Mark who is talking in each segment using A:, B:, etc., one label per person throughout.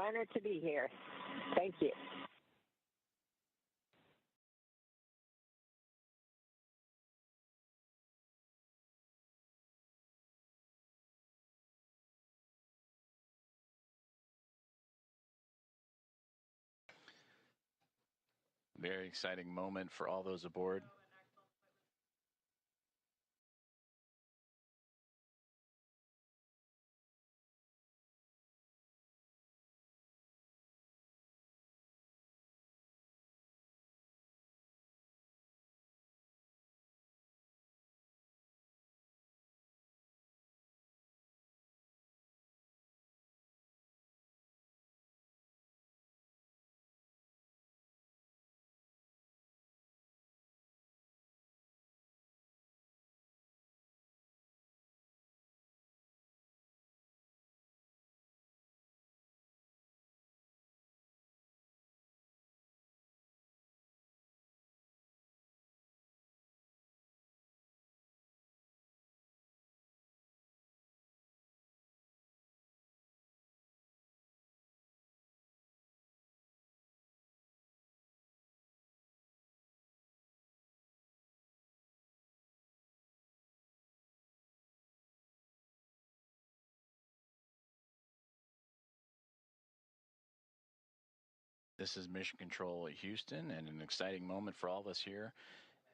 A: honor to be here. Thank you.
B: Very exciting moment for all those aboard. This is Mission Control Houston, and an exciting moment for all of us here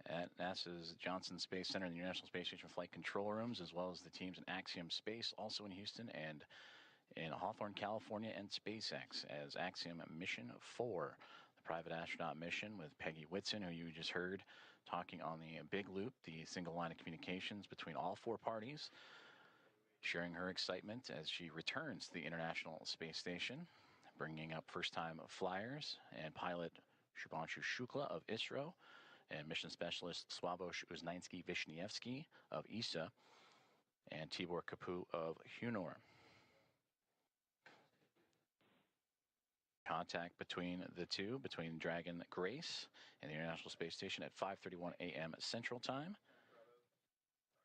B: at NASA's Johnson Space Center and the International Space Station Flight Control Rooms, as well as the teams in Axiom Space, also in Houston, and in Hawthorne, California, and SpaceX as Axiom Mission 4, the private astronaut mission with Peggy Whitson, who you just heard talking on the big loop, the single line of communications between all four parties, sharing her excitement as she returns to the International Space Station, bringing up first-time flyers and pilot Shubhanush of ISRO and mission specialist Sławosz Uznański-Wiśniewski of ESA and Tibor Kapu of Hunor. Contact between the two, between Dragon Grace and the International Space Station at 5:31 a.m. Central Time.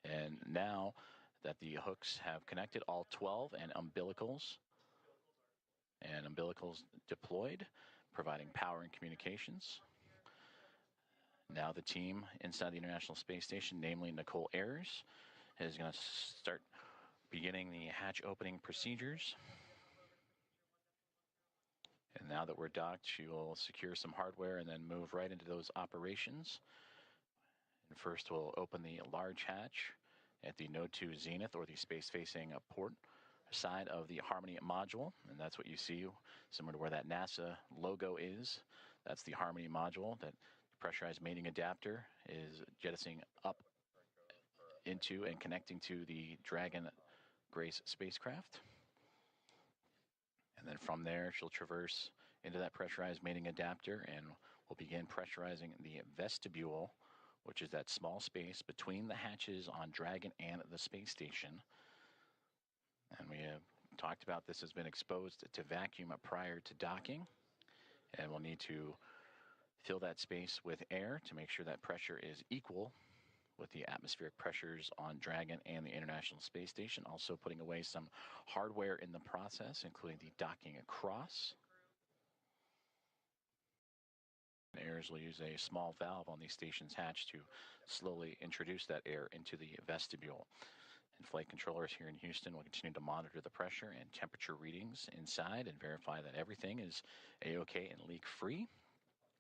B: And now that the hooks have connected, all 12 and umbilicals deployed, providing power and communications. Now the team inside the International Space Station, namely Nicole Ayers, is going to start beginning the hatch opening procedures. And now that we're docked, she will secure some hardware and then move right into those operations. And first we'll open the large hatch at the Node 2 Zenith, or the space-facing port side of the Harmony module, and that's what you see, similar to where that NASA logo is. That's the Harmony module that the pressurized mating adapter is jettisoning up into and connecting to the Dragon Grace spacecraft. And then from there, she'll traverse into that pressurized mating adapter and we'll begin pressurizing the vestibule, which is that small space between the hatches on Dragon and the space station. And we have talked about this has been exposed to vacuum prior to docking. And we'll need to fill that space with air to make sure that pressure is equal with the atmospheric pressures on Dragon and the International Space Station. Also putting away some hardware in the process, including the docking across. Ayers will use a small valve on the station's hatch to slowly introduce that air into the vestibule. And flight controllers here in Houston will continue to monitor the pressure and temperature readings inside and verify that everything is A-OK and leak-free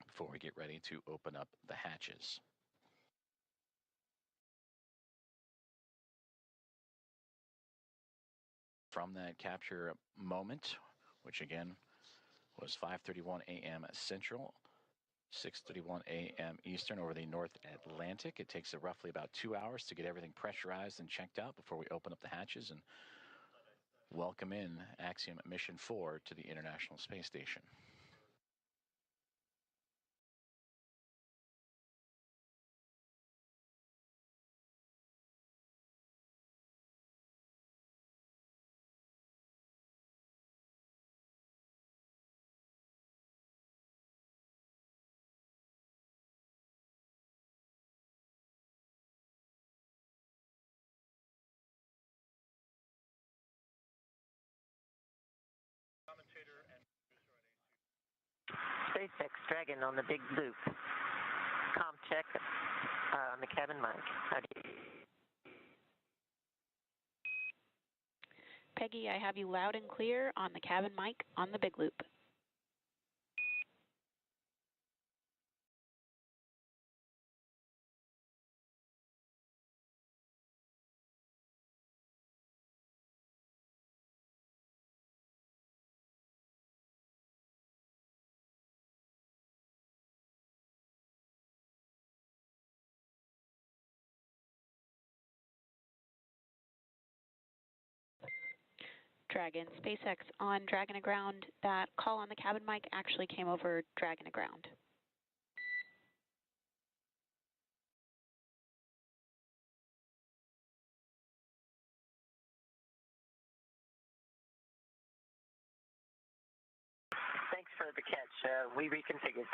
B: before we get ready to open up the hatches. From that capture moment, which again was 5:31 a.m. Central, 6:31 a.m. Eastern over the North Atlantic. It takes roughly about 2 hours to get everything pressurized and checked out before we open up the hatches and welcome in Axiom Mission 4 to the International Space Station.
A: Spacex Dragon on the big loop. Com check on the cabin mic. How do you...
C: Peggy, I have you loud and clear on the cabin mic on the big loop. Dragon, Spacex on Dragon Aground. That call on the cabin mic actually came over Dragon Aground.
A: Thanks for the catch. We reconfigured.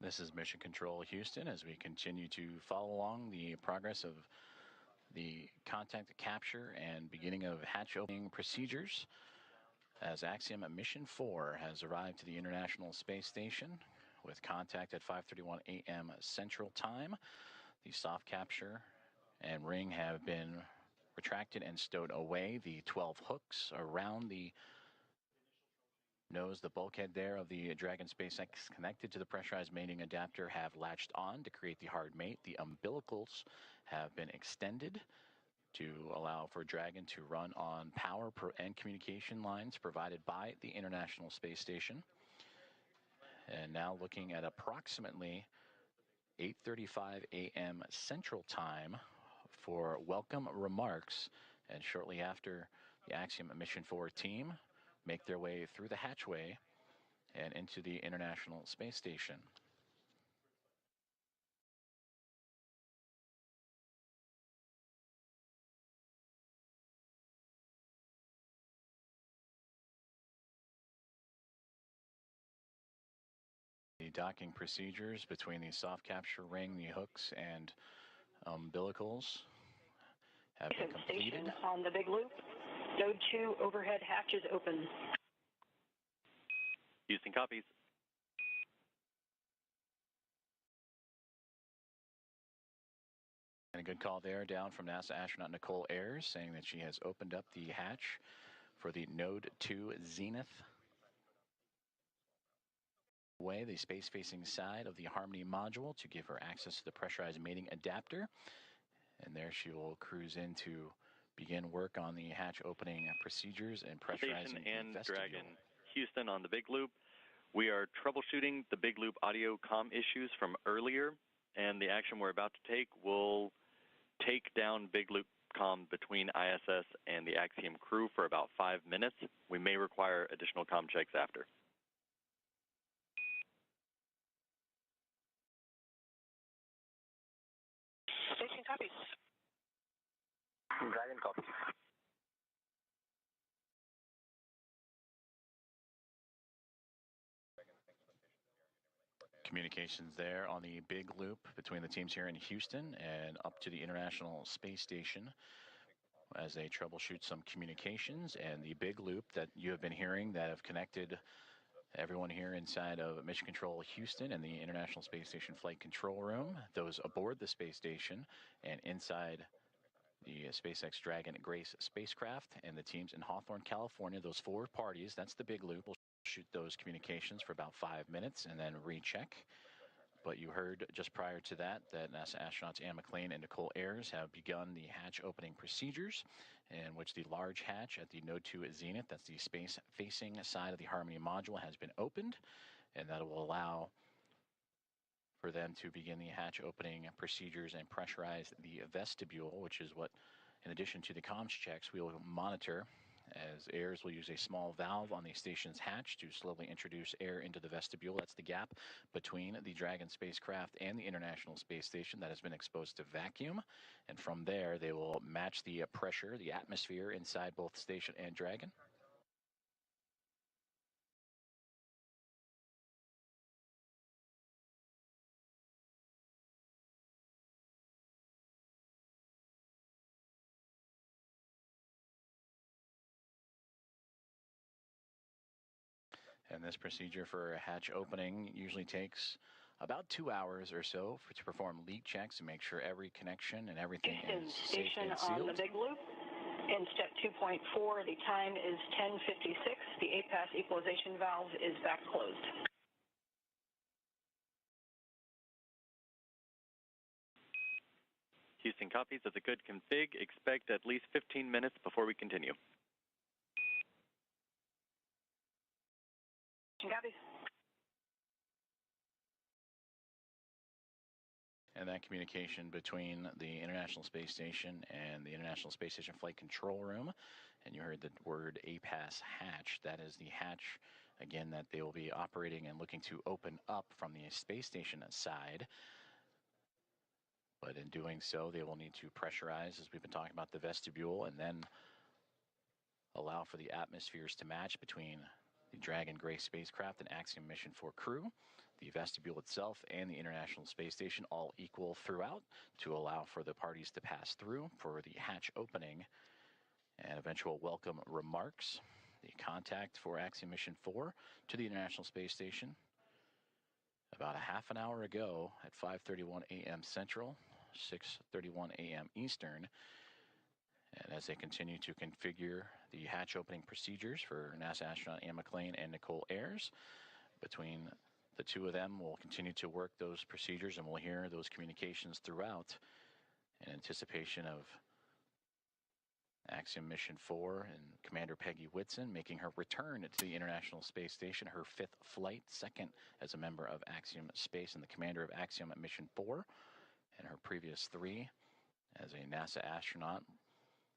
B: This is Mission Control Houston as we continue to follow along the progress of the contact capture and beginning of hatch opening procedures as Axiom Mission 4 has arrived to the International Space Station with contact at 5:31 a.m. Central Time. The soft capture and ring have been retracted and stowed away. The 12 hooks around the nose, the bulkhead there of the Dragon SpaceX connected to the pressurized mating adapter have latched on to create the hard mate. The umbilicals have been extended to allow for Dragon to run on power and communication lines provided by the International Space Station. And now looking at approximately 8:35 a.m. Central Time for welcome remarks, and shortly after the Axiom Mission 4 team make their way through the hatchway and into the International Space Station. The docking procedures between the soft capture ring, the hooks, and umbilicals have been completed.
D: Station on the big loop. Node 2 overhead hatch is open.
E: Houston copies.
B: And a good call there down from NASA astronaut Nicole Ayers saying that she has opened up the hatch for the Node 2 Zenith way, the space-facing side of the Harmony module, to give her access to the pressurized mating adapter. And there she will cruise in to begin work on the hatch opening procedures and pressurizing
E: Station and
B: the vestibule.
E: Dragon, Houston on the big loop. We are troubleshooting the big loop audio comm issues from earlier, and the action we're about to take will take down big loop comm between ISS and the Axiom crew for about 5 minutes. We may require additional comm checks after.
D: Station copies.
A: Dragon copies.
B: Communications there on the big loop between the teams here in Houston and up to the International Space Station as they troubleshoot some communications, and the big loop that you have been hearing that have connected everyone here inside of Mission Control Houston and the International Space Station Flight Control Room, those aboard the space station and inside the SpaceX Dragon Grace spacecraft, and the teams in Hawthorne, California, those 4 parties, that's the big loop. We'll shoot those communications for about 5 minutes and then recheck. But you heard just prior to that NASA astronauts Anne McLean and Nicole Ayers have begun the hatch opening procedures, in which the large hatch at the Node 2 Zenith, that's the space-facing side of the Harmony module, has been opened, and that will allow for them to begin the hatch opening procedures and pressurize the vestibule, which is what, in addition to the comms checks, we will monitor, as airs will use a small valve on the station's hatch to slowly introduce air into the vestibule. That's the gap between the Dragon spacecraft and the International Space Station that has been exposed to vacuum. And from there, they will match the pressure, the atmosphere inside both station and Dragon. And this procedure for a hatch opening usually takes about 2 hours or so to perform leak checks and make sure every connection and everything is safe and sealed.
D: On the big loop. In step 2.4, the time is 10:56. The APAS equalization valve is back closed.
E: Houston copies. That's a good config. Expect at least 15 minutes before we continue.
D: Copies.
B: And that communication between the International Space Station and the International Space Station Flight Control Room, and you heard the word APAS hatch. That is the hatch, again, that they will be operating and looking to open up from the space station side. But in doing so, they will need to pressurize, as we've been talking about, the vestibule, and then allow for the atmospheres to match between the Dragon Gray spacecraft and Axiom Mission 4 crew, the vestibule itself, and the International Space Station, all equal throughout, to allow for the parties to pass through for the hatch opening and eventual welcome remarks. The contact for Axiom Mission 4 to the International Space Station about a half an hour ago at 5:31 a.m. Central, 6:31 a.m. Eastern. And as they continue to configure the hatch opening procedures for NASA astronaut Anne McClain and Nicole Ayers, between the two of them, we'll continue to work those procedures, and we'll hear those communications throughout in anticipation of Axiom Mission 4 and Commander Peggy Whitson making her return to the International Space Station, her 5th flight, second as a member of Axiom Space and the commander of Axiom at Mission 4, and her previous 3 as a NASA astronaut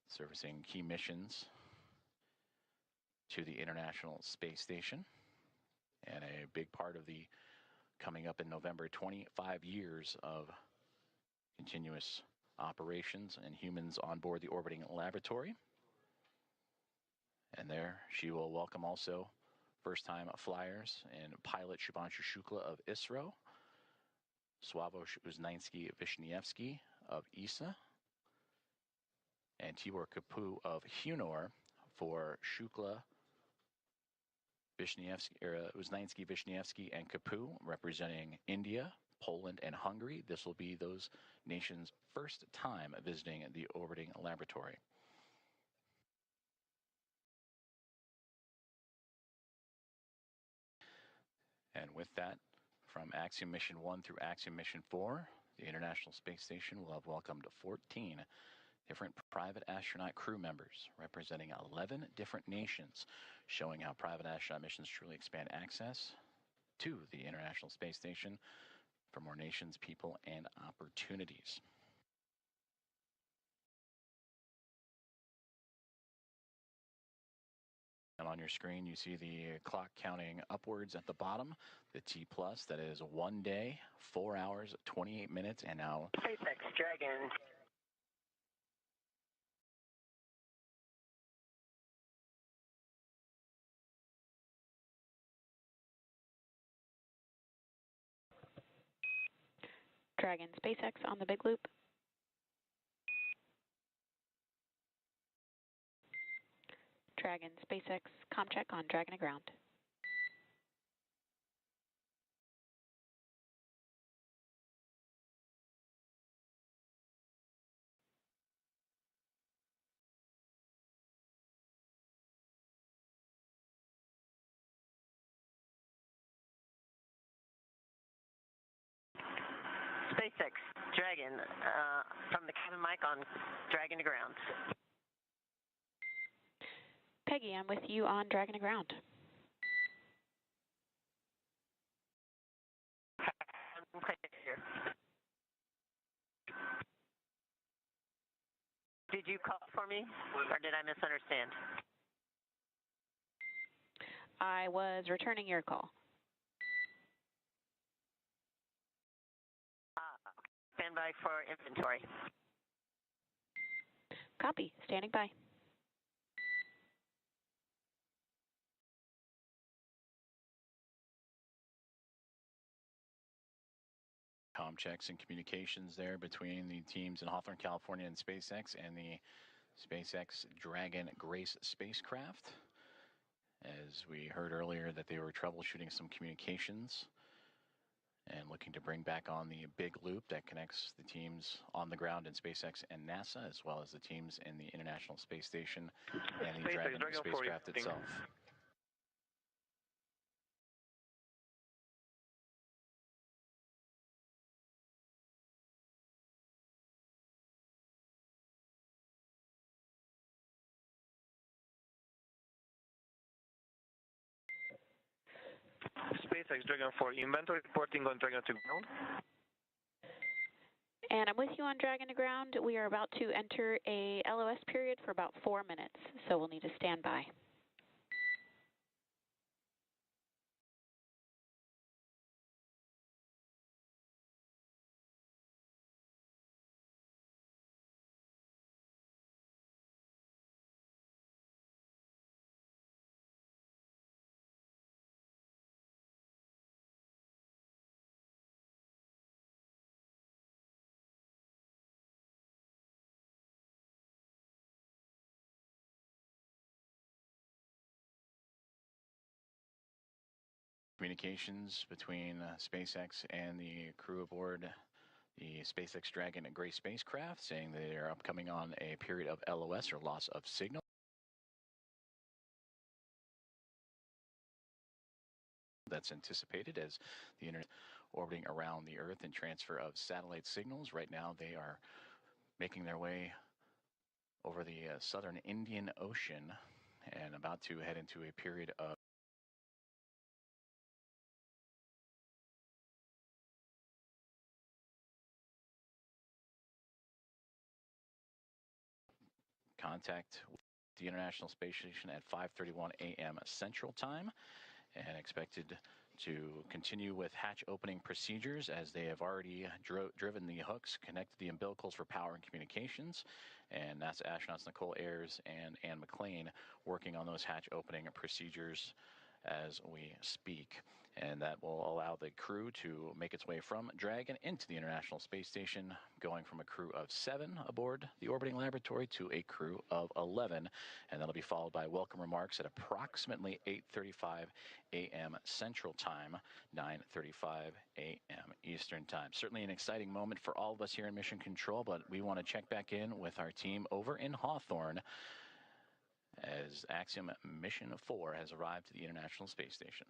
B: servicing key missions to the International Space Station. And a big part of the coming up in November, 25 years of continuous operations and humans on board the orbiting laboratory. And there she will welcome also first-time flyers and pilot Shubhanush Shukla of ISRO, Sławomir Uznański-Wiśniewski of ESA, and Tibor Kapu of Hunor for Shukla, Uznański-Wiśniewski, and Kapu, representing India, Poland, and Hungary. This will be those nations' first time visiting the orbiting laboratory. And with that, from Axiom Mission 1 through Axiom Mission 4, the International Space Station will have welcomed 14 different private astronaut crew members representing 11 different nations, showing how private astronaut missions truly expand access to the International Space Station for more nations, people, and opportunities. And on your screen, you see the clock counting upwards at the bottom, the T+, that is 1 day, 4 hours, 28 minutes, and now
A: SpaceX Dragon.
C: Dragon SpaceX on the big loop. Dragon SpaceX comm check on Dragon to ground.
A: SpaceX Dragon from the cabin mic on Dragon to ground.
C: Peggy, I'm with you on Dragon to ground.
A: clear. Did you call for me, or did I misunderstand?
C: I was returning your call.
A: Stand by for inventory.
C: Copy. Standing by.
B: Comm checks and communications there between the teams in Hawthorne, California and SpaceX and the SpaceX Dragon Grace spacecraft. As we heard earlier that they were troubleshooting some communications and looking to bring back on the big loop that connects the teams on the ground in SpaceX and NASA, as well as the teams in the International Space Station and the Dragon spacecraft itself.
F: SpaceX Dragon 4 inventory reporting on Dragon to ground.
C: And I'm with you on Dragon to ground. We are about to enter a LOS period for about 4 minutes, so we'll need to stand by.
B: Communications between SpaceX and the crew aboard the SpaceX Dragon Grace spacecraft, saying that they are upcoming on a period of LOS, or loss of signal. That's anticipated as the internet orbiting around the Earth and transfer of satellite signals. Right now they are making their way over the southern Indian Ocean and about to head into a period of contact with the International Space Station at 5:31 a.m. Central Time, and expected to continue with hatch opening procedures as they have already driven the hooks, connected the umbilicals for power and communications, and NASA astronauts Nicole Ayers and Ann McLean working on those hatch opening procedures as we speak. And that will allow the crew to make its way from Dragon into the International Space Station, going from a crew of 7 aboard the orbiting laboratory to a crew of 11. And that'll be followed by welcome remarks at approximately 8:35 a.m. Central Time, 9:35 a.m. Eastern Time. Certainly an exciting moment for all of us here in Mission Control, but we want to check back in with our team over in Hawthorne as Axiom Mission 4 has arrived to the International Space Station.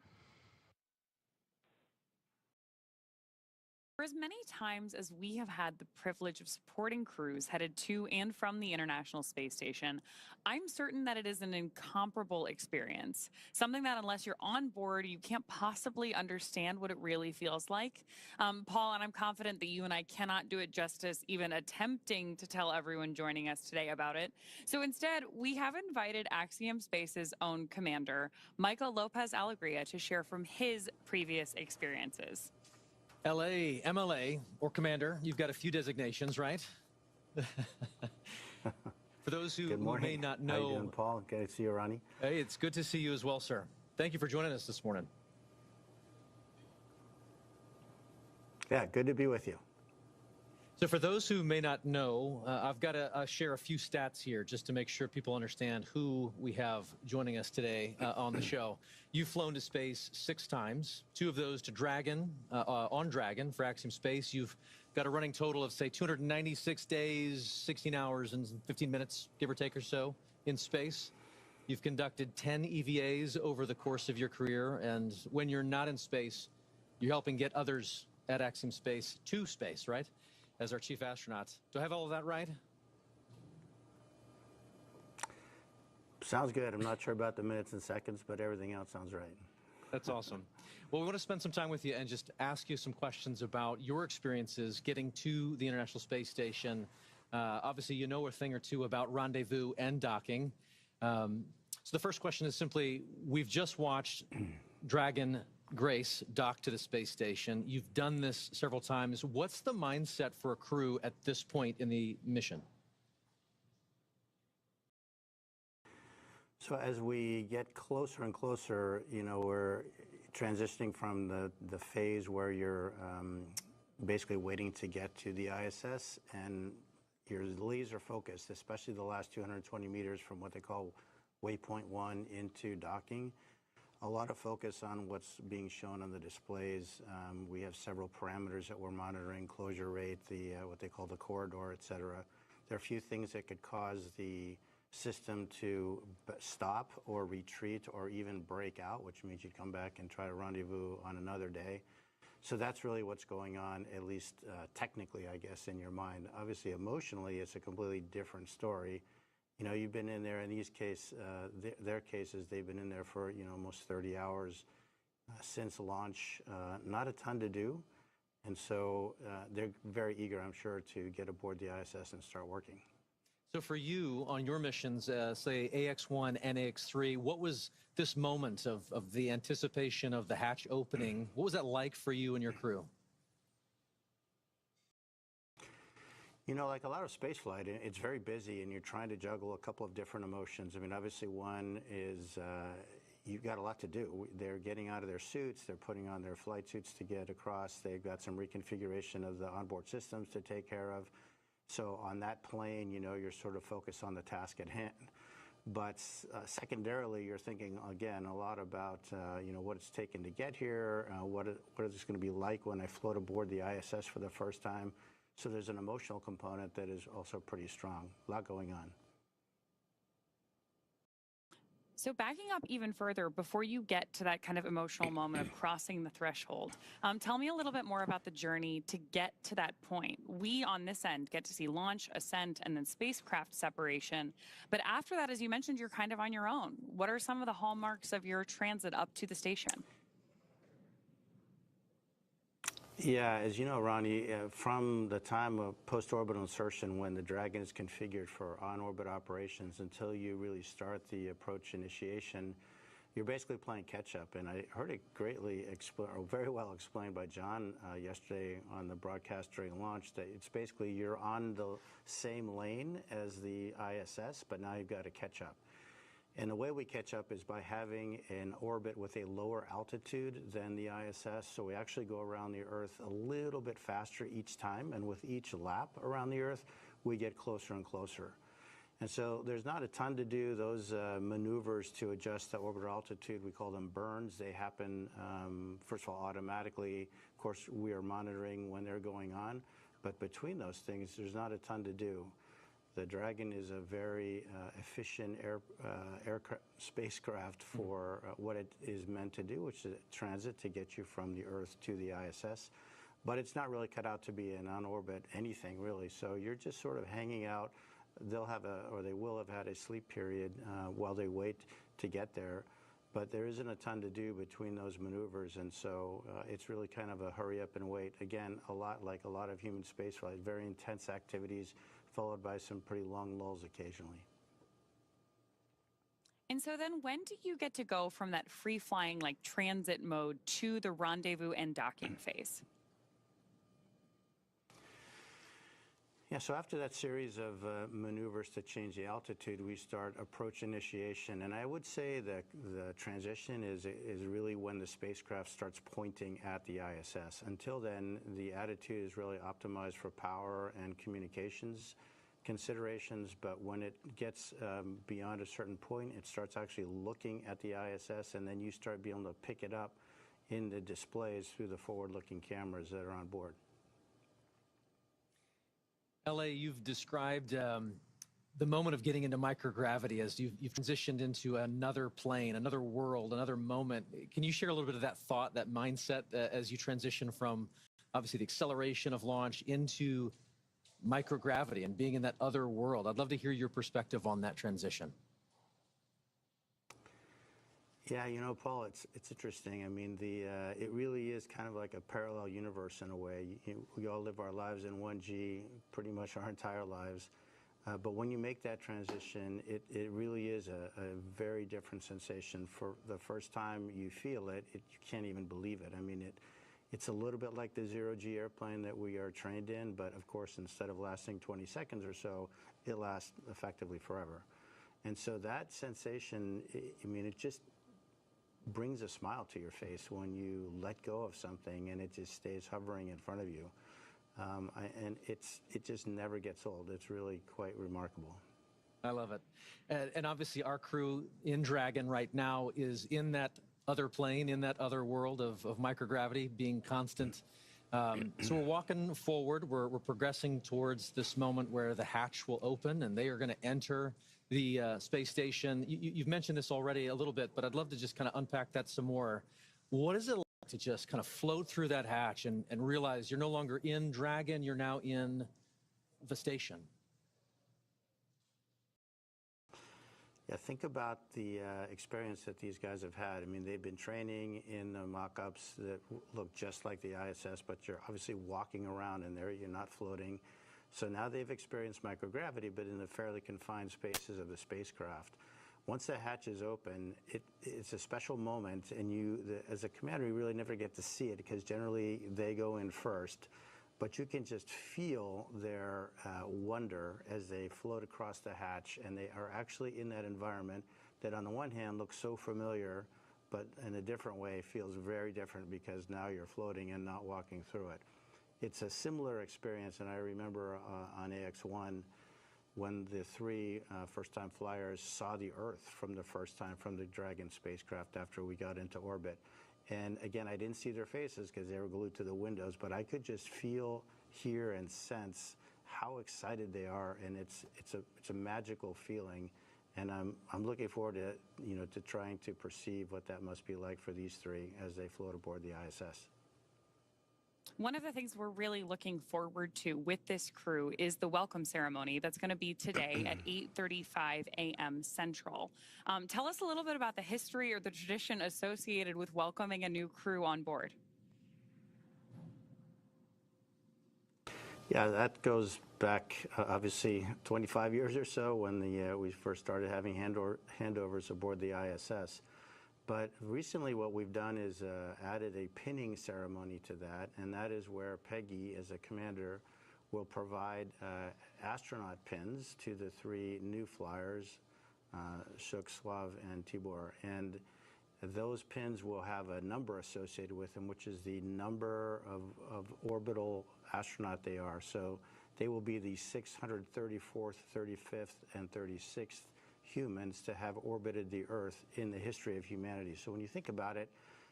G: For as many times as we have had the privilege of supporting crews headed to and from the International Space Station, I'm certain that it is an incomparable experience. Something that unless you're on board, you can't possibly understand what it really feels like. Paul, and I'm confident that you and I cannot do it justice even attempting to tell everyone joining us today about it. So instead, we have invited Axiom Space's own commander, Michael Lopez Alegria, to share from his previous experiences.
H: LA, MLA, or Commander, you've got a few designations, right? For those who may not know...
I: How you doing, Paul? Good to see you, Ronnie.
H: Hey, it's good to see you as well, sir. Thank you for joining us this morning.
I: Yeah, good to be with you.
H: So for those who may not know, I've got to share a few stats here just to make sure people understand who we have joining us today on the show. You've flown to space 6 times, 2 of those to Dragon, on Dragon for Axiom Space. You've got a running total of, say, 296 days, 16 hours and 15 minutes, give or take or so, in space. You've conducted 10 EVAs over the course of your career, and when you're not in space, you're helping get others at Axiom Space to space, right? As our chief astronaut. Do I have all of that right?
I: Sounds good. I'm not sure about the minutes and seconds, but everything else sounds right.
H: That's awesome. Well, we want to spend some time with you and just ask you some questions about your experiences getting to the International Space Station. Obviously, you know a thing or two about rendezvous and docking. So the first question is simply, we've just watched Dragon Grace dock to the space station. You've done this several times. What's the mindset for a crew at this point in the mission?
I: So as we get closer and closer, you know, we're transitioning from the phase where you're basically waiting to get to the ISS, and you're laser focused, especially the last 220 meters from what they call waypoint 1 into docking. A lot of focus on what's being shown on the displays. We have several parameters that we're monitoring: closure rate, what they call the corridor, et cetera. There are a few things that could cause the system to stop or retreat or even break out, which means you'd come back and try to rendezvous on another day. So that's really what's going on, at least technically, I guess, in your mind. Obviously, emotionally, it's a completely different story. You know, you've been in there, in these cases, their cases, they've been in there for, you know, almost 30 hours since launch. Not a ton to do. And so they're very eager, I'm sure, to get aboard the ISS and start working.
H: So for you, on your missions, say AX1 and AX3, what was this moment of the anticipation of the hatch opening? What was that like for you and your crew?
I: You know, like a lot of spaceflight, it's very busy, and you're trying to juggle a couple of different emotions. I mean, obviously, one is you've got a lot to do. They're getting out of their suits. They're putting on their flight suits to get across. They've got some reconfiguration of the onboard systems to take care of. So on that plane, you know, you're sort of focused on the task at hand. But secondarily, you're thinking, again, a lot about, you know, what it's taken to get here, what is this going to be like when I float aboard the ISS for the first time. So there's an emotional component that is also pretty strong. A lot going on.
G: So backing up even further, before you get to that kind of emotional moment of crossing the threshold, tell me a little bit more about the journey to get to that point. We, on this end, get to see launch, ascent, and then spacecraft separation. But after that, as you mentioned, you're kind of on your own. What are some of the hallmarks of your transit up to the station?
I: Yeah, as you know, Ronnie, from the time of post-orbital insertion, when the Dragon is configured for on-orbit operations, until you really start the approach initiation, you're basically playing catch-up. And I heard it greatly explained, or very well explained by John yesterday on the broadcast during launch, that it's basically you're on the same lane as the ISS, but now you've got to catch up. And the way we catch up is by having an orbit with a lower altitude than the ISS. So we actually go around the Earth a little bit faster each time. And with each lap around the Earth, we get closer and closer. And so there's not a ton to do. Those maneuvers to adjust the orbital altitude, we call them burns. They happen, first of all, automatically. Of course, we are monitoring when they're going on. But between those things, there's not a ton to do. The Dragon is a very efficient spacecraft for what it is meant to do, which is transit to get you from the Earth to the ISS. But it's not really cut out to be an on-orbit anything, really. So you're just sort of hanging out. They'll have they will have had a sleep period while they wait to get there. But there isn't a ton to do between those maneuvers, and so it's really kind of a hurry up and wait. Again, a lot like a lot of human spaceflight, very intense activities, followed by some pretty long lulls occasionally.
G: And so then when do you get to go from that free-flying, like transit mode to the rendezvous and docking phase?
I: Yeah, so after that series of maneuvers to change the altitude, we start approach initiation. And I would say that the transition is really when the spacecraft starts pointing at the ISS. Until then, the attitude is really optimized for power and communications considerations. But when it gets beyond a certain point, it starts actually looking at the ISS, and then you start being able to pick it up in the displays through the forward-looking cameras that are on board.
H: L.A., you've described the moment of getting into microgravity as you've transitioned into another plane, another world, another moment. Can you share a little bit of that thought, that mindset, as you transition from, obviously, the acceleration of launch into microgravity and being in that other world? I'd love to hear your perspective on that transition.
I: Yeah, you know, Paul, it's interesting. I mean, it really is kind of like a parallel universe in a way. We all live our lives in 1G pretty much our entire lives. But when you make that transition, it really is a very different sensation. For the first time you feel it, you can't even believe it. I mean, it's a little bit like the 0G airplane that we are trained in, but of course, instead of lasting 20 seconds or so, it lasts effectively forever. And so that sensation, I mean, it just brings a smile to your face when you let go of something and it just stays hovering in front of you. And it just never gets old. It's really quite remarkable.
H: I love it. And obviously our crew in Dragon right now is in that other plane, in that other world of microgravity being constant. So we're walking forward. We're progressing towards this moment where the hatch will open and they are going to enter the space station. You've mentioned this already a little bit, but I'd love to just kind of unpack that some more. What is it like to just kind of float through that hatch and realize you're no longer in Dragon, you're now in the station?
I: Yeah, think about the experience that these guys have had. I mean, they've been training in mock-ups that look just like the ISS, but you're obviously walking around in there, you're not floating. So now they've experienced microgravity, but in the fairly confined spaces of the spacecraft. Once the hatch is open, it's a special moment, and as a commander, you really never get to see it because generally they go in first. But you can just feel their wonder as they float across the hatch, and they are actually in that environment that on the one hand looks so familiar, but in a different way feels very different because now you're floating and not walking through it. It's a similar experience, and I remember on AX-1 when the three first-time flyers saw the Earth from the first time from the Dragon spacecraft after we got into orbit. And again, I didn't see their faces because they were glued to the windows, but I could just feel, hear, and sense how excited they are, and it's a magical feeling. And I'm looking forward to to trying to perceive what that must be like for these three as they float aboard the ISS.
G: One of the things we're really looking forward to with this crew is the welcome ceremony that's going to be today at 8:35 a.m. Central. Tell us a little bit about the history or the tradition associated with welcoming a new crew on board.
I: Yeah, that goes back obviously 25 years or so when we first started having handovers aboard the ISS. But recently what we've done is added a pinning ceremony to that, and that is where Peggy, as a commander, will provide astronaut pins to the three new flyers, Shuk, Slav, and Tibor. And those pins will have a number associated with them, which is the number of orbital astronaut they are. So they will be the 634th, 35th, and 36th humans to have orbited the Earth in the history of humanity. So when you think about it,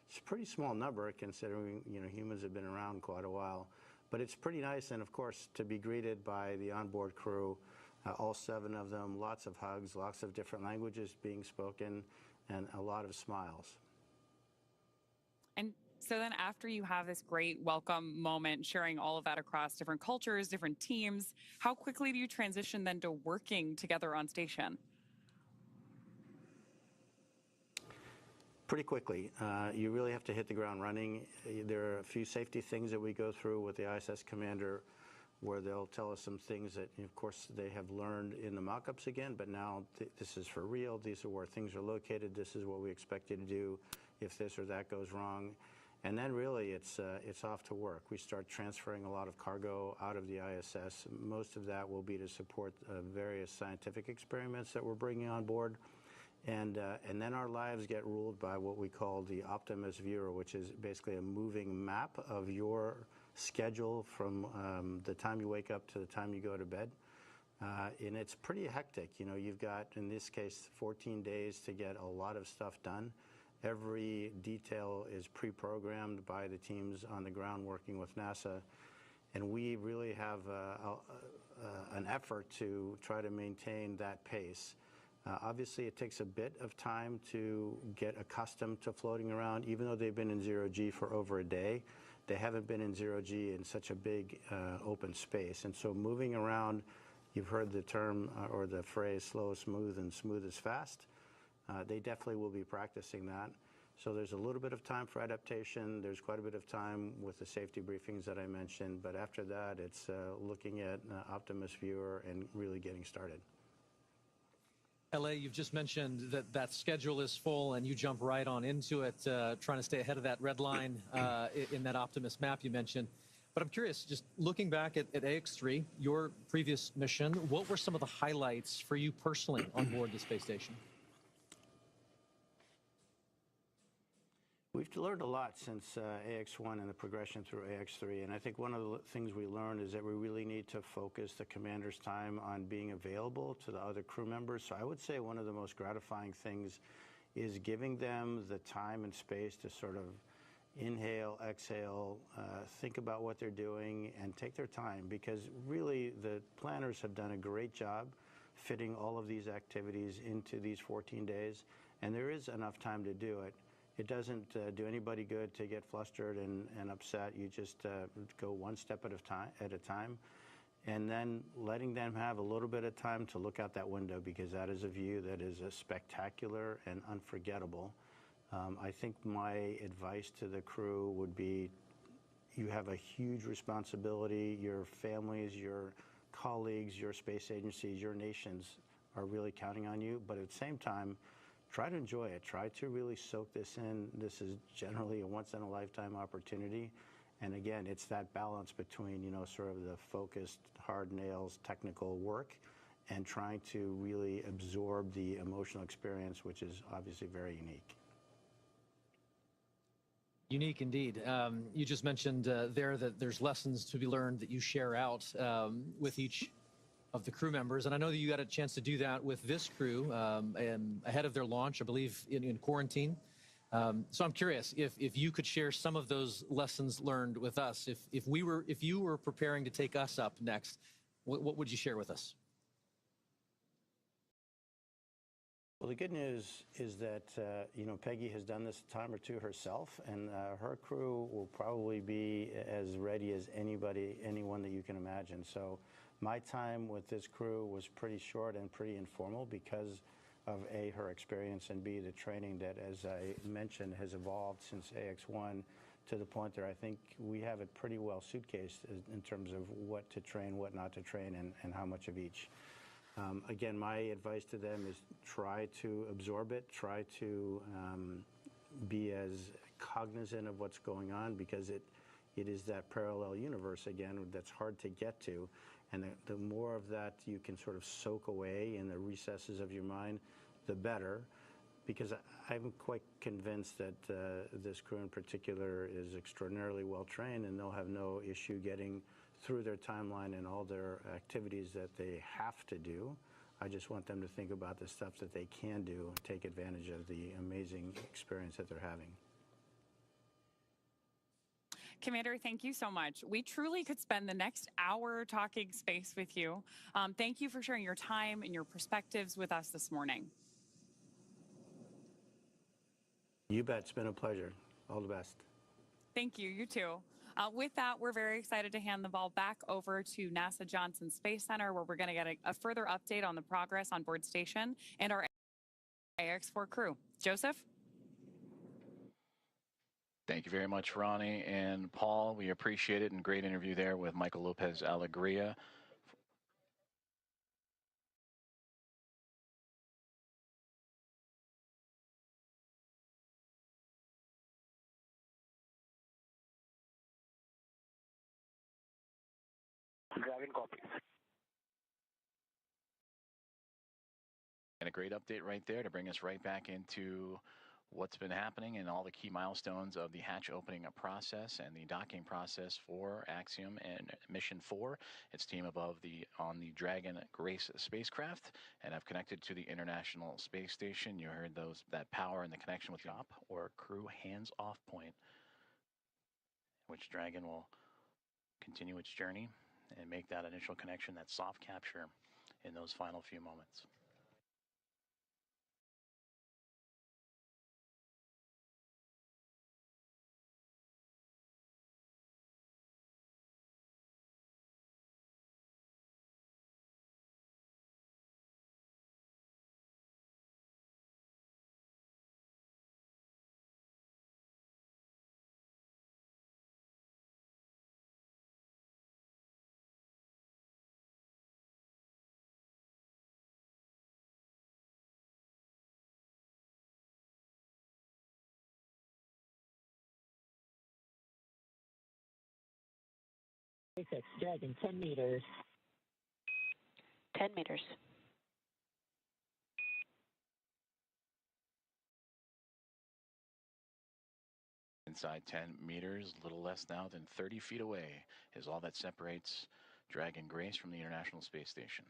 I: it's a pretty small number considering humans have been around quite a while. But it's pretty nice, and of course, to be greeted by the onboard crew, all 7 of them, lots of hugs, lots of different languages being spoken, and a lot of smiles.
G: And so then after you have this great welcome moment, sharing all of that across different cultures, different teams, how quickly do you transition then to working together on station?
I: Pretty quickly. You really have to hit the ground running. There are a few safety things that we go through with the ISS commander where they'll tell us some things that, of course, they have learned in the mock-ups again, but now this is for real. These are where things are located. This is what we expect you to do if this or that goes wrong. And then really it's off to work. We start transferring a lot of cargo out of the ISS. Most of that will be to support various scientific experiments that we're bringing on board. And then our lives get ruled by what we call the Optimus Viewer, which is basically a moving map of your schedule from the time you wake up to the time you go to bed. And it's pretty hectic. You've got, in this case, 14 days to get a lot of stuff done. Every detail is pre-programmed by the teams on the ground working with NASA. And we really have an effort to try to maintain that pace. Obviously, it takes a bit of time to get accustomed to floating around. Even though they've been in 0G for over a day, they haven't been in 0G in such a big open space. And so moving around, you've heard the term or the phrase slow is smooth and smooth is fast. They definitely will be practicing that. So there's a little bit of time for adaptation. There's quite a bit of time with the safety briefings that I mentioned. But after that, it's looking at Optimus Viewer and really getting started.
H: LA, you've just mentioned that that schedule is full and you jump right on into it, trying to stay ahead of that red line in that Optimus map you mentioned. But I'm curious, just looking back at AX3, your previous mission, what were some of the highlights for you personally on board the space station?
I: We've learned a lot since AX1 and the progression through AX3, and I think one of the things we learned is that we really need to focus the commander's time on being available to the other crew members. So I would say one of the most gratifying things is giving them the time and space to sort of inhale, exhale, think about what they're doing, and take their time, because really the planners have done a great job fitting all of these activities into these 14 days, and there is enough time to do it. It doesn't do anybody good to get flustered and upset. You just go one step at a time, and then letting them have a little bit of time to look out that window, because that is a view that is spectacular and unforgettable. I think my advice to the crew would be, you have a huge responsibility. Your families, your colleagues, your space agencies, your nations are really counting on you, but at the same time, try to enjoy it. Try to really soak this in. This is generally a once-in-a-lifetime opportunity. And again, it's that balance between, you know, sort of the focused, hard nails, technical work, and trying to really absorb the emotional experience, which is obviously very unique.
H: Unique indeed. You just mentioned there that there's lessons to be learned that you share out with each of the crew members, and I know that you got a chance to do that with this crew and ahead of their launch, I believe, in quarantine. So I'm curious if you could share some of those lessons learned with us. If you were preparing to take us up next, what would you share with us?
I: Well, the good news is that you know, Peggy has done this a time or two herself, and her crew will probably be as ready as anyone that you can imagine. So my time with this crew was pretty short and pretty informal because of A, her experience, and B, the training that, as I mentioned, has evolved since AX1 to the point that I think we have it pretty well suitcased in terms of what to train, what not to train, and how much of each. Again, my advice to them is try to absorb it, try to be as cognizant of what's going on, because it is that parallel universe, again, that's hard to get to. And the more of that you can sort of soak away in the recesses of your mind, the better, because I'm quite convinced that this crew in particular is extraordinarily well trained, and they'll have no issue getting through their timeline and all their activities that they have to do. I just want them to think about the stuff that they can do and take advantage of the amazing experience that they're having.
G: Commander, thank you so much. We truly could spend the next hour talking space with you. Thank you for sharing your time and your perspectives with us this morning.
I: You bet. It's been a pleasure. All the best.
G: Thank you. You too. With that, we're very excited to hand the ball back over to NASA Johnson Space Center, where we're going to get a further update on the progress on board station and our AX4 crew. Joseph?
B: Thank you very much, Ronnie and Paul. We appreciate it, and great interview there with Michael Lopez Alegria.
F: Dragon copies.
B: And a great update right there to bring us right back into what's been happening and all the key milestones of the hatch opening up process and the docking process for Axiom and Mission 4. Its team above on the Dragon Grace spacecraft, and I've connected to the International Space Station. You heard that power and the connection with the op or crew hands-off point, which Dragon will continue its journey and make that initial connection, that soft capture in those final few moments.
J: SpaceX Dragon, 10 meters.
C: 10 meters.
B: Inside 10 meters, a little less now than 30 feet away, is all that separates Dragon Grace from the International Space Station.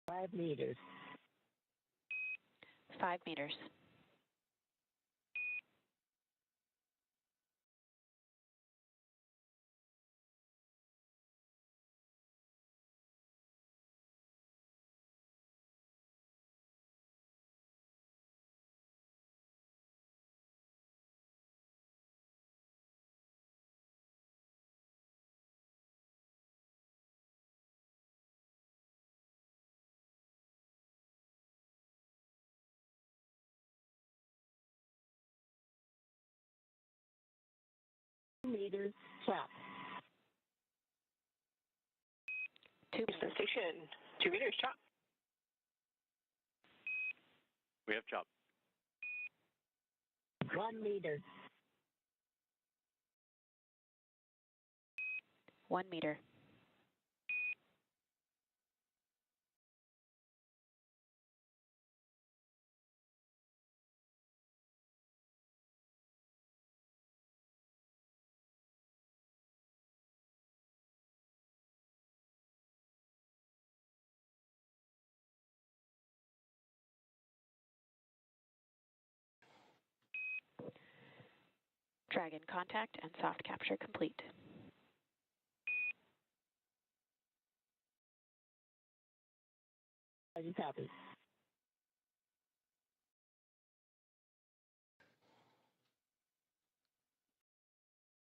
J: Five meters.
C: 5 meters.
J: Meters, chop.
C: 2 meters.
D: Houston Station, 2 meters, chop.
E: We have chop.
J: 1 meter.
C: 1 meter. Dragon contact and soft capture complete.
J: Dragon copy.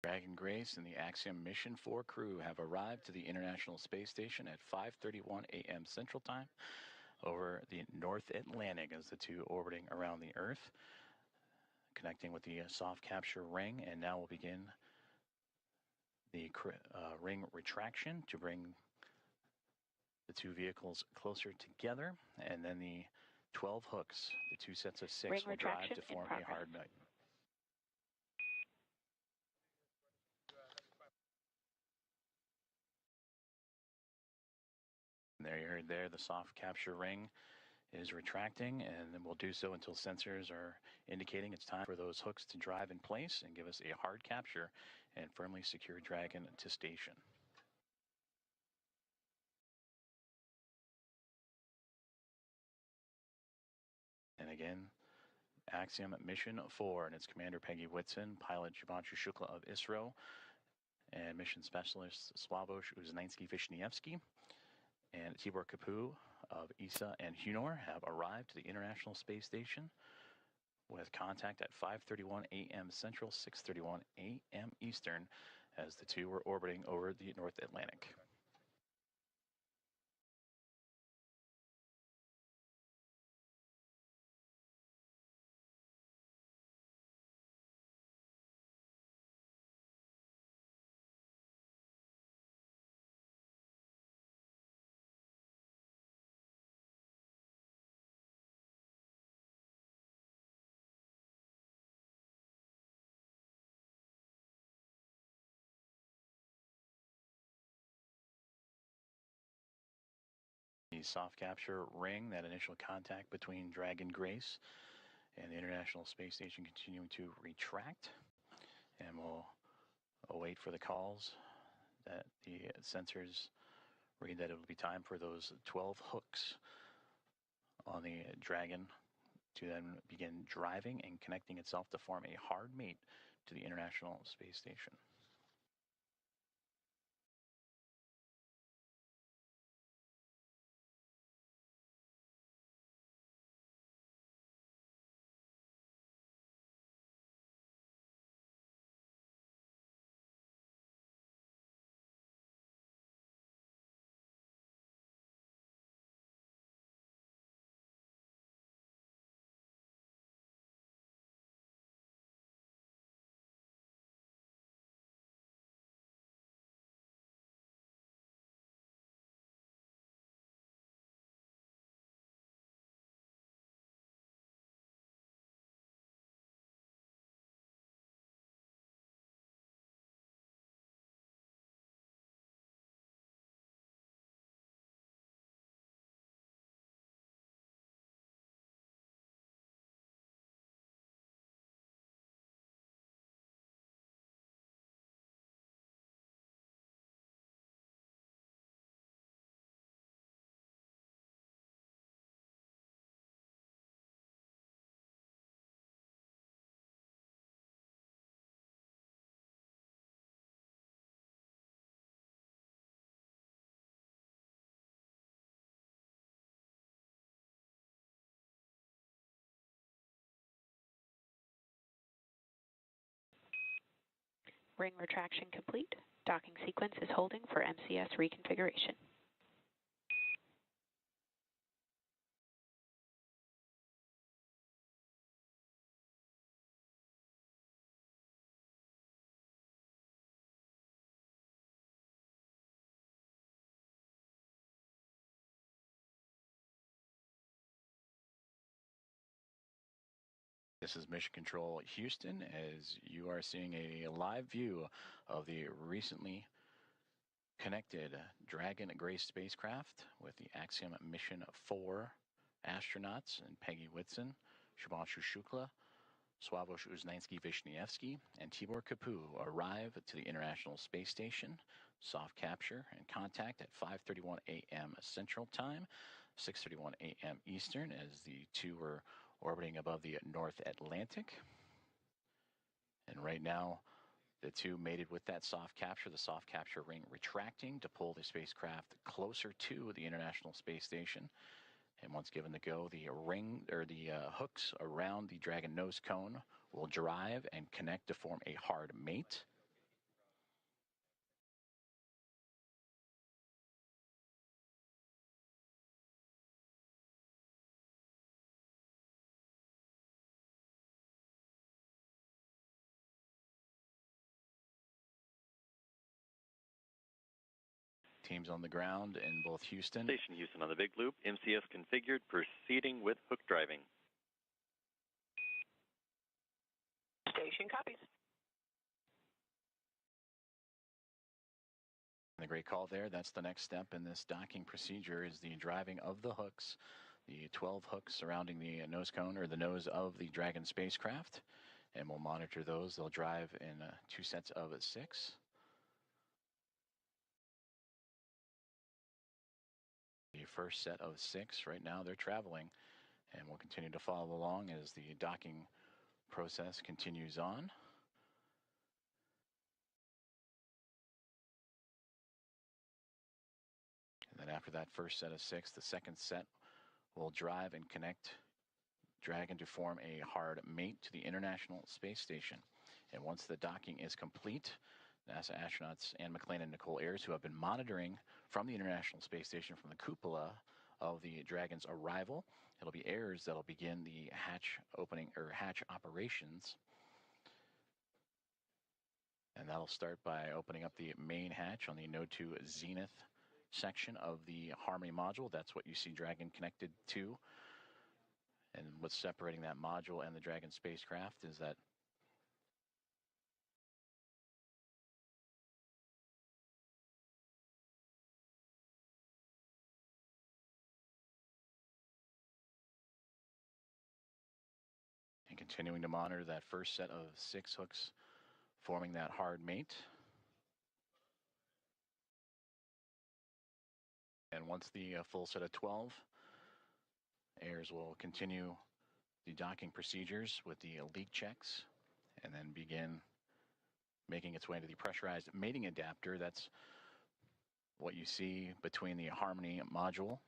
B: Dragon Grace and the Axiom Mission 4 crew have arrived to the International Space Station at 5:31 a.m. Central Time over the North Atlantic as the two orbiting around the Earth, connecting with the soft capture ring, and now we'll begin the ring retraction to bring the two vehicles closer together, and then the 12 hooks, the two sets of 6,
C: Ring
B: will drive
C: retraction
B: to
C: in
B: form a
C: progress.
B: hard nut. And there you heard there, the soft capture ring is retracting, and then we'll do so until sensors are indicating it's time for those hooks to drive in place and give us a hard capture and firmly secure Dragon to station. And again, Axiom Mission 4 and its commander Peggy Whitson, pilot Shubhanush Shukla of ISRO, and mission specialist Sławosz Uznański-Wiśniewski and Tibor Kapu of ESA and Hunor have arrived to the International Space Station with contact at 5:31 a.m. Central, 6:31 a.m. Eastern, as the two were orbiting over the North Atlantic. The soft capture ring, that initial contact between Dragon Grace and the International Space Station, continuing to retract, and we'll await for the calls that the sensors read that it will be time for those 12 hooks on the Dragon to then begin driving and connecting itself to form a hard mate to the International Space Station.
C: Ring retraction complete. Docking sequence is holding for MCS reconfiguration.
B: This is Mission Control Houston, as you are seeing a live view of the recently connected Dragon Grace spacecraft with the Axiom Mission 4 astronauts and Peggy Whitson, Shubhanush Shukla, Sławosz Uznański-Wiśniewski, and Tibor Kapu arrive to the International Space Station, soft capture and contact at 5:31 a.m. Central Time, 6:31 a.m. Eastern, as the two were orbiting above the North Atlantic. And right now, the two mated with that soft capture, the soft capture ring retracting to pull the spacecraft closer to the International Space Station. And once given the go, the ring or the hooks around the Dragon nose cone will drive and connect to form a hard mate. Teams on the ground in both Houston.
E: Station Houston on the big loop. MCS configured, proceeding with hook driving.
D: Station copies.
B: The great call there. That's the next step in this docking procedure, is the driving of the hooks, the 12 hooks surrounding the nose cone or the nose of the Dragon spacecraft. And we'll monitor those. They'll drive in 2 sets of 6. The first set of 6 right now, they're traveling, and we'll continue to follow along as the docking process continues on. And then after that first set of 6, the second set will drive and connect Dragon to form a hard mate to the International Space Station. And once the docking is complete, NASA astronauts Anne McClain and Nicole Ayers, who have been monitoring from the International Space Station from the cupola of the Dragon's arrival, it'll be Ayers that'll begin the hatch opening or hatch operations. And that'll start by opening up the main hatch on the Node 2 Zenith section of the Harmony module. That's what you see Dragon connected to. And what's separating that module and the Dragon spacecraft is that and continuing to monitor that first set of 6 hooks forming that hard mate. And once the full set of 12, Ayers will continue the docking procedures with the leak checks and then begin making its way into the pressurized mating adapter. That's what you see between the Harmony module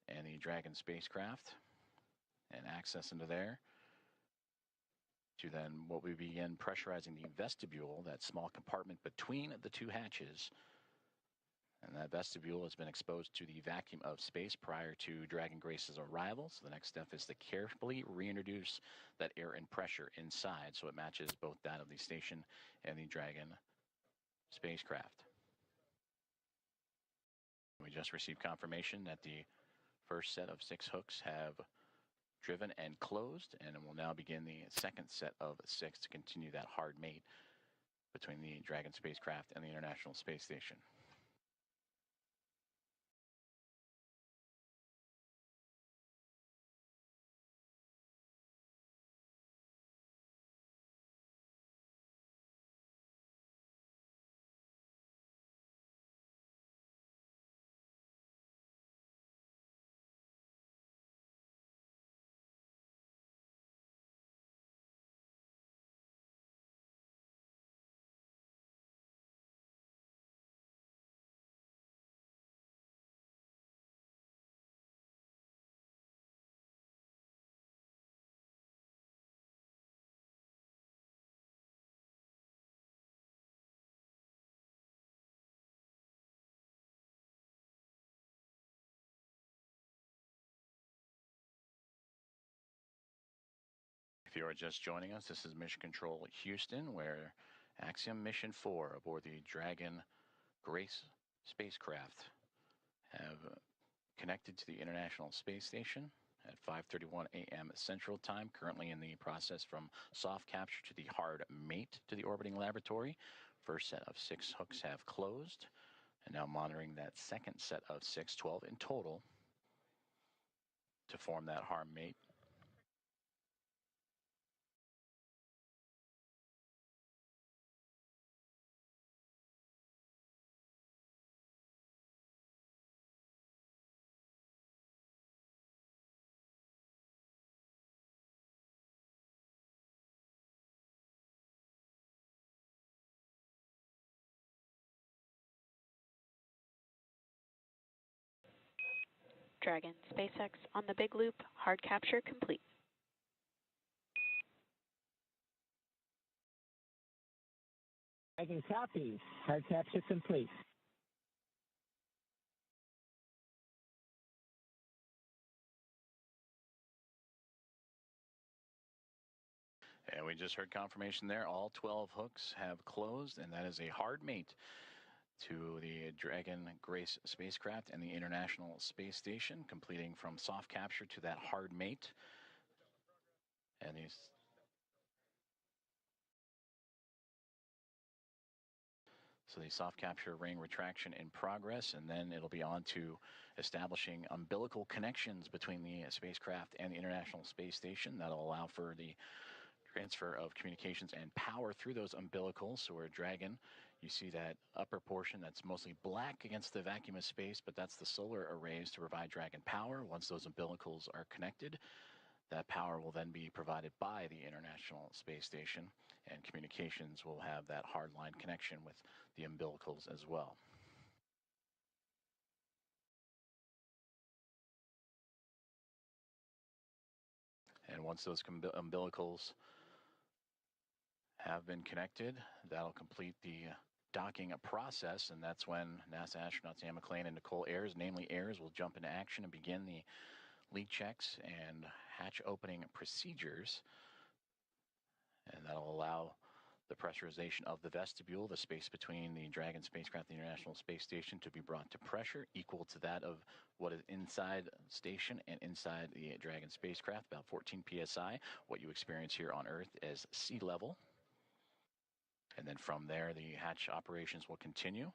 B: and the Dragon spacecraft, and access into there to then what we begin pressurizing the vestibule, that small compartment between the 2 hatches. And that vestibule has been exposed to the vacuum of space prior to Dragon Grace's arrival. So the next step is to carefully reintroduce that air and pressure inside so it matches both that of the station and the Dragon spacecraft. We just received confirmation that the first set of 6 hooks have driven and closed, and we'll now begin the second set of 6 to continue that hard mate between the Dragon spacecraft and the International Space Station. If you are just joining us, this is Mission Control Houston, where Axiom Mission 4 aboard the Dragon Grace spacecraft have connected to the International Space Station at 5:31 a.m. Central Time, currently in the process from soft capture to the hard mate to the orbiting laboratory. First set of 6 hooks have closed, and now monitoring that second set of 6, 12 in total, to form that hard mate.
C: Dragon SpaceX on the big loop, hard capture complete.
J: Dragon copies. Hard capture complete.
B: And we just heard confirmation there. All 12 hooks have closed, and that is a hard mate to the Dragon Grace spacecraft and the International Space Station, completing from soft capture to that hard mate. And these So the soft capture ring retraction in progress, and then it'll be on to establishing umbilical connections between the spacecraft and the International Space Station. That'll allow for the transfer of communications and power through those umbilicals. So we're Dragon. You see that upper portion that's mostly black against the vacuum of space, but that's the solar arrays to provide Dragon power. Once those umbilicals are connected, that power will then be provided by the International Space Station, and communications will have that hardline connection with the umbilicals as well. And once those umbilicals have been connected, that'll complete the docking process, and that's when NASA astronauts Anne McClain and Nicole Ayers, namely Ayers, will jump into action and begin the leak checks and hatch opening procedures. And that'll allow the pressurization of the vestibule, the space between the Dragon spacecraft and the International Space Station, to be brought to pressure equal to that of what is inside station and inside the Dragon spacecraft, about 14 psi, what you experience here on Earth as sea level. And then from there, the hatch operations will continue.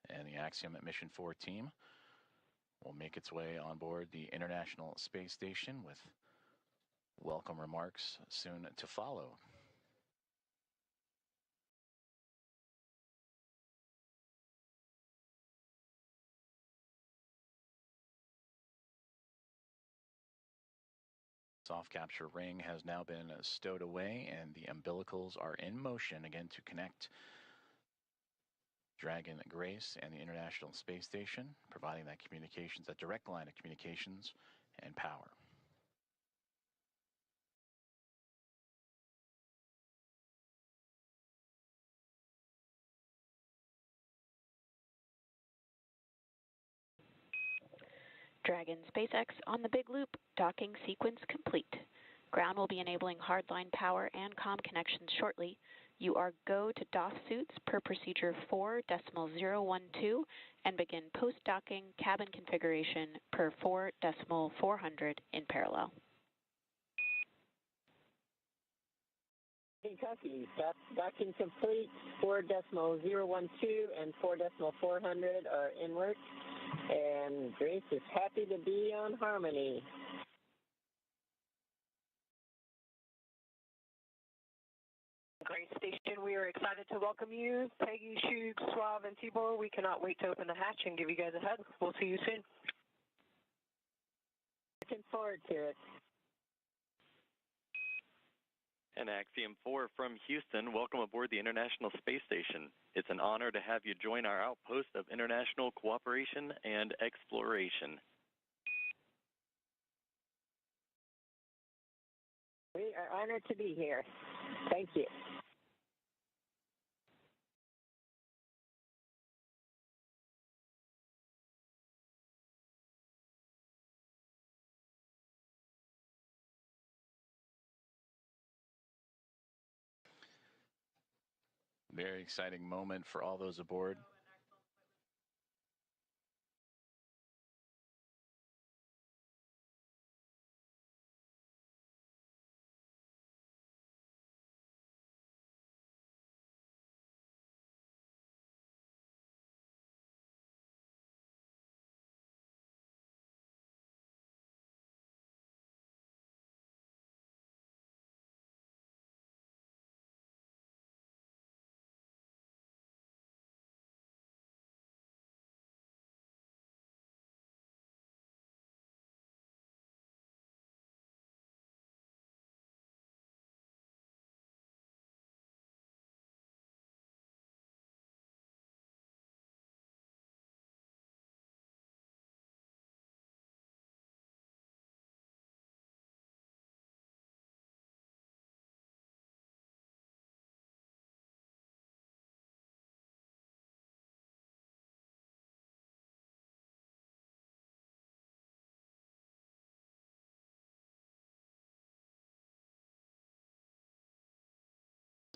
B: And the Axiom Mission 4 team will make its way on board the International Space Station with welcome remarks soon to follow. Soft capture ring has now been stowed away, and the umbilicals are in motion again to connect Dragon Grace and the International Space Station, providing that communications, that direct line of communications and power.
C: Dragon SpaceX on the big loop, docking sequence complete. Ground will be enabling hardline power and comm connections shortly. You are go to DOS suits per procedure 4.012 and begin post-docking cabin configuration per 4.400 in parallel.
J: Kentucky, docking complete. 4.012 and 4.400 are in work. And Grace is happy to be on Harmony.
D: Grace Station, we are excited to welcome you. Peggy, Shug, Suave, and Tibor, we cannot wait to open the hatch and give you guys a hug. We'll see you soon.
J: Looking forward to it.
E: And Axiom 4 from Houston, welcome aboard the International Space Station. It's an honor to have you join our outpost of international cooperation and exploration.
J: We are honored to be here. Thank you.
B: Very exciting moment for all those aboard.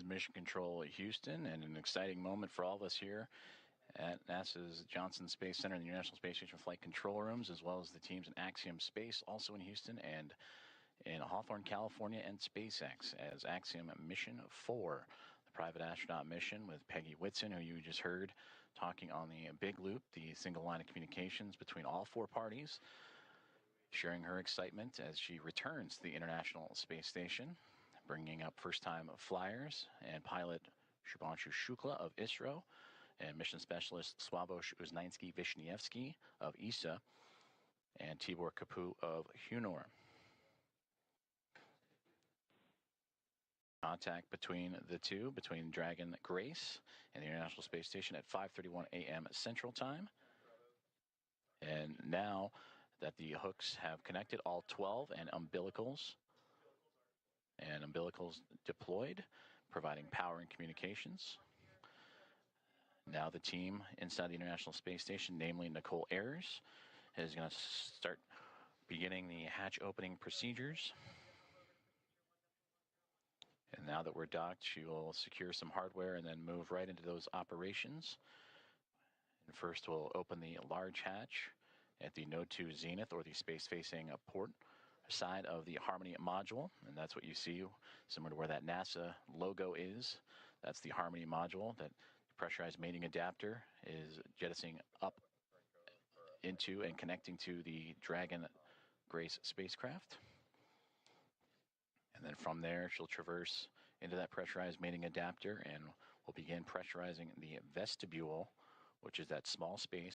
B: Mission Control Houston, and an exciting moment for all of us here at NASA's Johnson Space Center in the International Space Station Flight Control Rooms, as well as the teams in Axiom Space, also in Houston, and in Hawthorne, California, and SpaceX as Axiom Mission 4, the private astronaut mission with Peggy Whitson, who you just heard talking on the big loop, the single line of communications between all four parties, sharing her excitement as she returns to the International Space Station, bringing up first-time flyers and pilot Shubhanush Shukla of ISRO and mission specialist Sławosz Uznański-Wiśniewski of ESA and Tibor Kapu of Hunor. Contact between the two, between Dragon Grace and the International Space Station at 5:31 a.m. Central Time. And now that the hooks have connected, all 12 and umbilicals deployed, providing power and communications. Now the team inside the International Space Station, namely Nicole Ayers, is going to start beginning the hatch opening procedures. And now that we're docked, she will secure some hardware and then move right into those operations. And first we'll open the large hatch at the Node 2 Zenith, or the space-facing port side of the Harmony module, and that's what you see, similar to where that NASA logo is. That's the Harmony module that the pressurized mating adapter is jettisoning up into and connecting to the Dragon Grace spacecraft. And then from there, she'll traverse into that pressurized mating adapter, and we'll begin pressurizing the vestibule, which is that small space